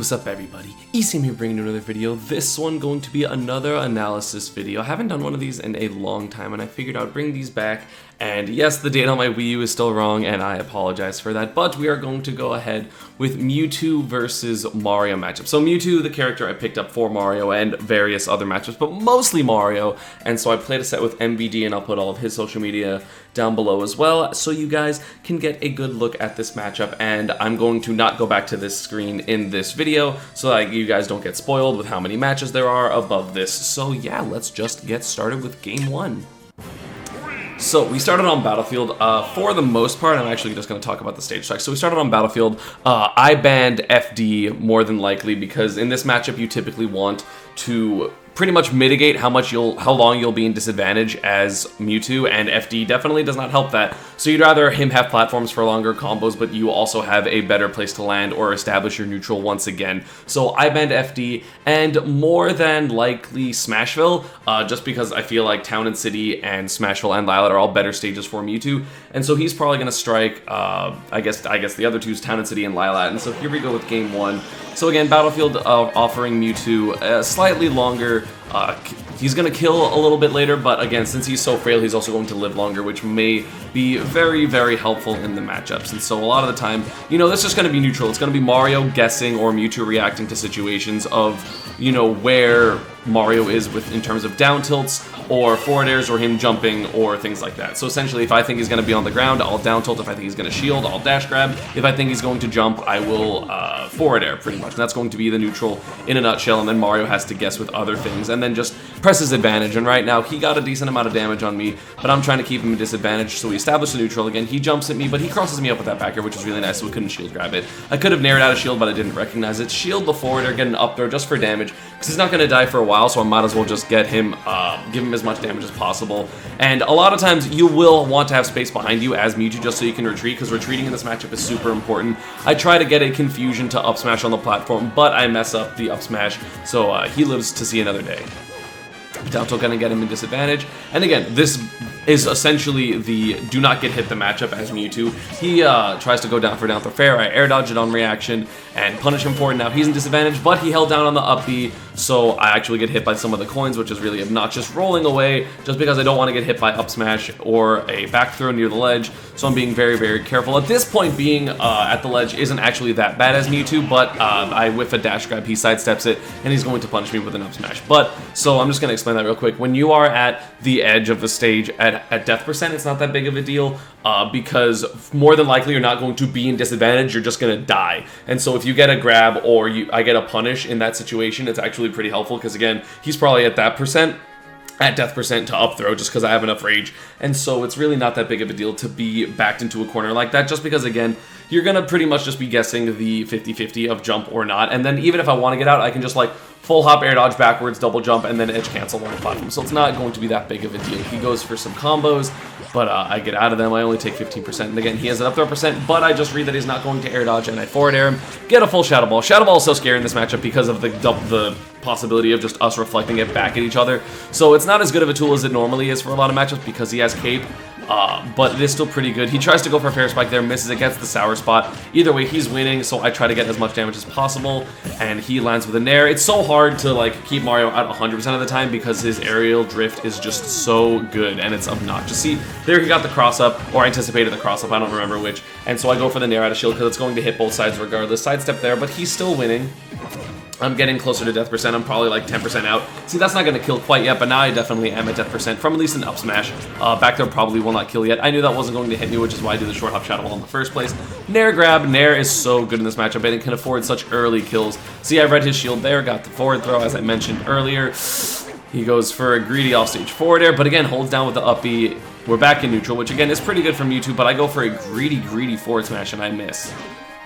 what's up everybody? ESAM here bringing you another video. This one going to be another analysis video. I haven't done one of these in a long time and I figured I would bring these back. And yes, the date on my Wii U is still wrong and I apologize for that. But we are going to go ahead with Mewtwo versus Mario matchup. So Mewtwo, the character I picked up for Mario and various other matchups, but mostly Mario. And so I played a set with MVD and I'll put all of his social media down below as well so you guys can get a good look at this matchup. And I'm going to not go back to this screen in this video so that you guys don't get spoiled with how many matches there are above this. So yeah, let's just get started with game one. So we started on Battlefield. For the most part, I'm actually just going to talk about the stage strike. So we started on Battlefield. I banned FD more than likely because in this matchup you typically want to pretty much mitigate how long you'll be in disadvantage as Mewtwo, and FD definitely does not help that. So you'd rather him have platforms for longer combos, but you also have a better place to land or establish your neutral once again. So I banned FD and more than likely Smashville, just because I feel like Town and City and Smashville and Lylat are all better stages for Mewtwo, and so he's probably going to strike. I guess the other two is Town and City and Lylat, and so here we go with game one. So again, Battlefield offering Mewtwo a slightly longer. He's going to kill a little bit later, but again, since he's so frail, he's also going to live longer, which may be very, very helpful in the matchups. And so a lot of the time, you know, this is just going to be neutral. It's going to be Mario guessing or Mewtwo reacting to situations of, you know, where Mario is in terms of down tilts or forward airs or him jumping or things like that. So essentially, if I think he's going to be on the ground, I'll down tilt. If I think he's going to shield, I'll dash grab. If I think he's going to jump, I will forward air pretty much. And that's going to be the neutral in a nutshell. And then Mario has to guess with other things and then just press his advantage. And right now, he got a decent amount of damage on me, but I'm trying to keep him in disadvantage. So we established a neutral again. He jumps at me, but he crosses me up with that back air, which is really nice, so we couldn't shield grab it. I could have nared out a shield, but I didn't recognize it. Shield the forward air, get an up throw just for damage, because he's not going to die for a while, so I might as well just get him, give him as much damage as possible. And a lot of times, you will want to have space behind you as Mewtwo just so you can retreat, because retreating in this matchup is super important. I try to get a confusion to up smash on the platform, but I mess up the up smash, so he lives to see another day. Down tilt gonna get him in disadvantage. And again, this is essentially the do not get hit the matchup as Mewtwo. He tries to go down for down throw fair. I air dodge it on reaction and punish him for it. Now he's in disadvantage, but he held down on the up B, so I actually get hit by some of the coins, which is really obnoxious, rolling away just because I don't want to get hit by up smash or a back throw near the ledge. So I'm being very, very careful. At this point, being at the ledge isn't actually that bad as Mewtwo, but I whiff a dash grab, he sidesteps it, and he's going to punish me with an up smash. But, so I'm just going to explain that real quick. When you are at the edge of the stage at death percent, it's not that big of a deal because more than likely you're not going to be in disadvantage, you're just going to die. And so if you get a grab or I get a punish in that situation, it's actually pretty helpful because again, he's probably at that percent. At death percent to up throw just because I have enough rage, and so it's really not that big of a deal to be backed into a corner like that, just because again you're gonna pretty much just be guessing the 50-50 of jump or not, and then even if I want to get out, I can just like full hop, air dodge backwards, double jump, and then edge cancel on the platform. So it's not going to be that big of a deal. He goes for some combos, but I get out of them. I only take 15%, and again he has an up throw percent, but I just read that he's not going to air dodge, and I forward air him, get a full Shadow Ball. Shadow Ball is so scary in this matchup because of the possibility of just us reflecting it back at each other. So it's not as good of a tool as it normally is for a lot of matchups because he has cape, but it is still pretty good. He tries to go for a fair spike there, misses it, gets the sour spot. Either way, he's winning, so I try to get as much damage as possible, and he lands with a nair. It's so hard to like keep Mario at 100% of the time because his aerial drift is just so good, and it's obnoxious. See, there he got the cross up, or anticipated the cross up, I don't remember which, and so I go for the nair out of shield because it's going to hit both sides regardless. Sidestep there, but he's still winning. I'm getting closer to death percent. I'm probably like 10% out. See, that's not going to kill quite yet, but now I definitely am at death percent from at least an up smash. Back there probably will not kill yet. I knew that wasn't going to hit me, which is why I did the short hop Shadow Ball in the first place. Nair grab. Nair is so good in this matchup, and it can afford such early kills. See, I read his shield there, got the forward throw, as I mentioned earlier. He goes for a greedy offstage forward air, but again, holds down with the up B. We're back in neutral, which again is pretty good for Mewtwo, but I go for a greedy forward smash, and I miss.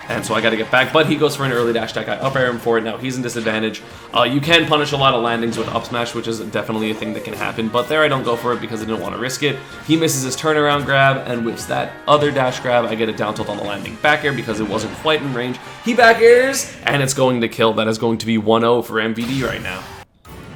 And so I got to get back, but he goes for an early dash attack. I up air him for it. Now he's in disadvantage. You can punish a lot of landings with up smash, which is definitely a thing that can happen, but there I don't go for it because I didn't want to risk it. He misses his turnaround grab and whips that other dash grab. I get a down tilt on the landing back air because it wasn't quite in range. He back airs, and it's going to kill. That is going to be 1-0 for MVD right now.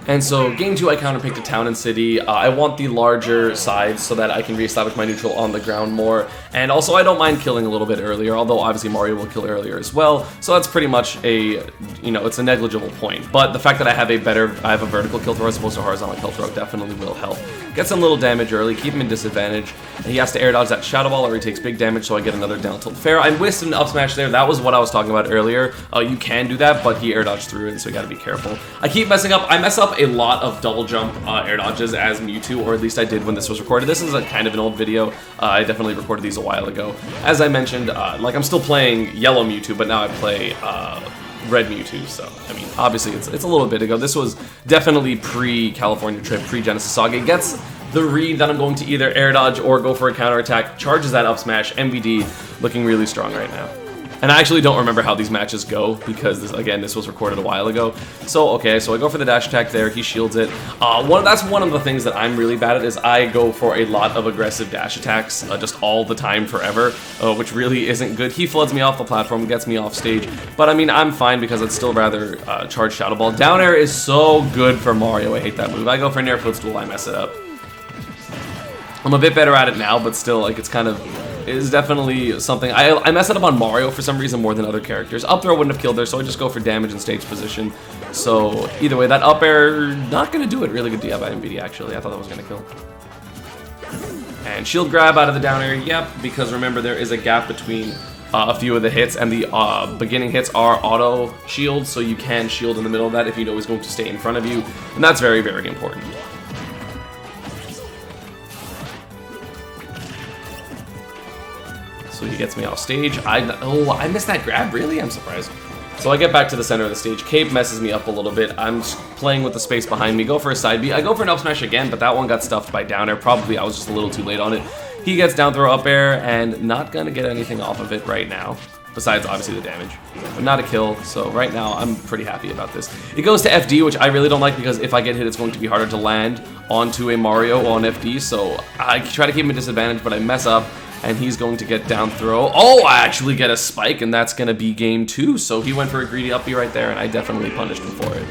And so game 2 I counterpicked to Town and City. I want the larger sides so that I can reestablish my neutral on the ground more. And also I don't mind killing a little bit earlier, although obviously Mario will kill earlier as well. So that's pretty much a, it's a negligible point. But the fact that I have a vertical kill throw as opposed to a horizontal kill throw definitely will help. Get some little damage early, keep him in disadvantage. And he has to air dodge that Shadow Ball or he takes big damage, so I get another down tilt fair. I missed an up smash there. That was what I was talking about earlier. You can do that, but he air dodged through it, so you gotta be careful. I keep messing up. I mess up a lot of double jump air dodges as Mewtwo, or at least I did when this was recorded. This is a kind of an old video. I definitely recorded these a while ago. As I mentioned, like I'm still playing yellow Mewtwo, but now I play red Mewtwo, so I mean, obviously it's a little bit ago. This was definitely pre-California trip, pre-Genesis Saga. It gets the read that I'm going to either air dodge or go for a counterattack, charges that up smash, MVD, looking really strong right now. And I actually don't remember how these matches go because, this was recorded a while ago. So, okay, so I go for the dash attack there, he shields it. That's one of the things that I'm really bad at is I go for a lot of aggressive dash attacks just all the time forever, which really isn't good. He floods me off the platform, gets me off stage, but I mean, I'm fine because I'd still rather charge Shadow Ball. Down air is so good for Mario, I hate that move. I go for Nair Footstool, I mess it up. I'm a bit better at it now, but still, like, it's definitely something. I mess it up on Mario for some reason more than other characters. Up throw wouldn't have killed there, so I just go for damage and stage position. So either way, that up air, not gonna do it. Really good DI by MVD, actually. I thought that was gonna kill. And shield grab out of the down air, yep, because remember there is a gap between a few of the hits, and the beginning hits are auto shield, so you can shield in the middle of that if you know he's going to stay in front of you, and that's very, very important. So he gets me off stage. I missed that grab, really? I'm surprised. So I get back to the center of the stage. Cape messes me up a little bit. I'm playing with the space behind me. Go for a side B. I go for an up smash again, but that one got stuffed by down air. Probably I was just a little too late on it. He gets down throw up air and not gonna get anything off of it right now. Besides, obviously, the damage. But not a kill, so right now, I'm pretty happy about this. It goes to FD, which I really don't like because if I get hit, it's going to be harder to land onto a Mario on FD, so I try to keep him at disadvantage, but I mess up. And he's going to get down throw. Oh, I actually get a spike, and that's going to be game 2. So he went for a greedy up B right there, and I definitely punished him for it.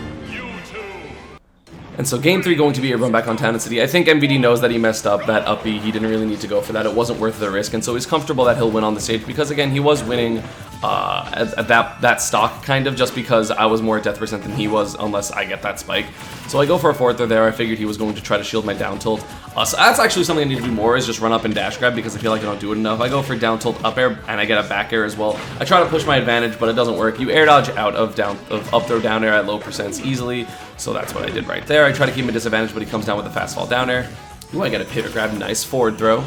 And so game 3 going to be a run back on Town and City. I think MVD knows that he messed up that up B. He didn't really need to go for that. It wasn't worth the risk, and so he's comfortable that he'll win on the stage because, again, he was winning at that stock, kind of, just because I was more at death percent than he was, unless I get that spike. So I go for a fourther there. I figured he was going to try to shield my down tilt. So that's actually something I need to do more, is just run up and dash grab, because I feel like I don't do it enough. I go for down tilt up air, and I get a back air as well. I try to push my advantage, but it doesn't work. You air dodge out of up throw down air at low percents easily, so that's what I did right there. I try to keep him at disadvantage, but he comes down with a fast fall down air. Ooh, I get a pivot grab, nice forward throw.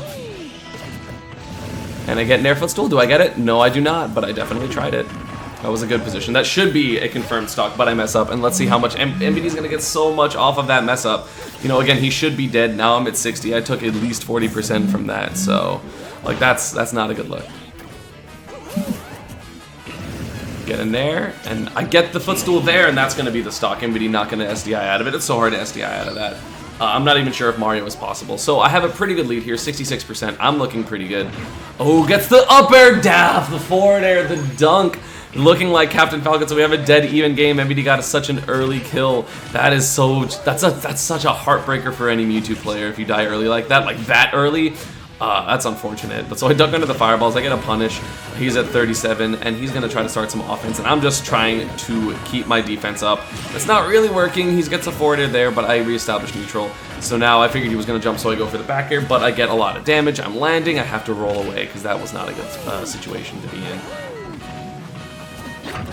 And I get an air footstool. Do I get it? No, I do not, but I definitely tried it. That was a good position. That should be a confirmed stock, but I mess up. And let's see how much MVD's going to get so much off of that mess up. You know, again, he should be dead. Now I'm at 60. I took at least 40% from that, so like that's not a good look. Get in there, and I get the footstool there, and that's going to be the stock. MVD not going to SDI out of it. It's so hard to SDI out of that. I'm not even sure if Mario is possible. So I have a pretty good lead here, 66%. I'm looking pretty good. Oh, gets the up air dash, the forward air, the dunk. Looking like Captain Falcon, so we have a dead even game. MVD got such an early kill. That's such a heartbreaker for any Mewtwo player if you die early like that early. That's unfortunate. But so I duck under the fireballs, I get a punish. He's at 37, and he's gonna try to start some offense, and I'm just trying to keep my defense up. It's not really working. He gets a forward air there, but I reestablished neutral. So now I figured he was gonna jump, so I go for the back air, but I get a lot of damage. I'm landing, I have to roll away, because that was not a good situation to be in.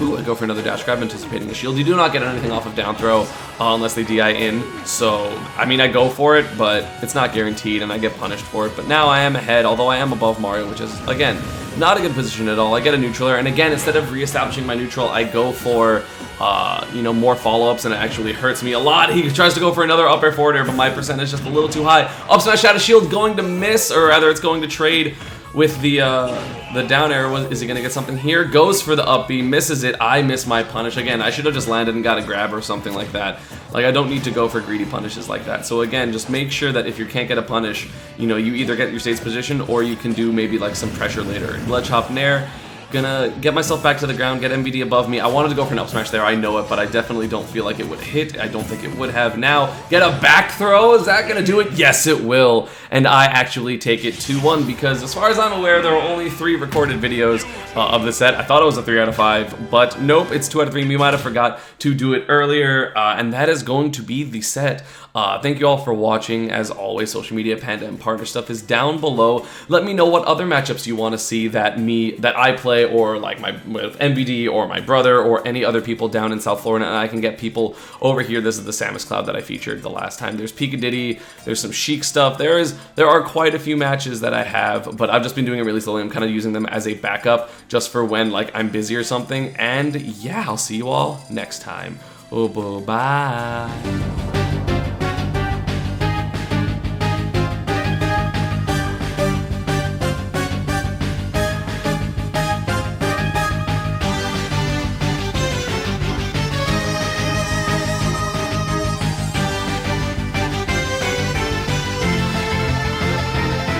Ooh, I go for another dash grab, anticipating the shield. You do not get anything off of down throw unless they DI in. So, I mean, I go for it, but it's not guaranteed, and I get punished for it. But now I am ahead, although I am above Mario, which is, again, not a good position at all. I get a neutral air, and again, instead of reestablishing my neutral, I go for, more follow-ups, and it actually hurts me a lot. He tries to go for another up air forward air, but my percent is just a little too high. Up smash Shadow Shield going to miss, or rather, it's going to trade with the down air. Is he going to get something here? Goes for the up B, misses it. I miss my punish. Again, I should have just landed and got a grab or something like that. Like, I don't need to go for greedy punishes like that. So again, just make sure that if you can't get a punish, you either get your state's position or you can do maybe like some pressure later. Ledge hop nair, Gonna get myself back to the ground, get MVD above me. I wanted to go for an up smash there, I know it, but I definitely don't feel like it would hit. I don't think it would have. Now, get a back throw. Is that gonna do it? Yes, it will. And I actually take it 2-1 because as far as I'm aware, there are only 3 recorded videos of the set. I thought it was a 3 out of 5, but nope, it's 2 out of 3. We might have forgot to do it earlier, and that is going to be the set. Thank you all for watching. As always, social media, Panda, and partner stuff is down below. Let me know what other matchups you want to see that I play, or like with MVD or my brother or any other people down in South Florida, and I can get people over here. This is the Samus Cloud that I featured the last time. There's Pikadiddy, there's some Sheik stuff. There are quite a few matches that I have, but I've just been doing it really slowly. I'm kind of using them as a backup just for when like I'm busy or something. And yeah, I'll see you all next time. Oh, bye.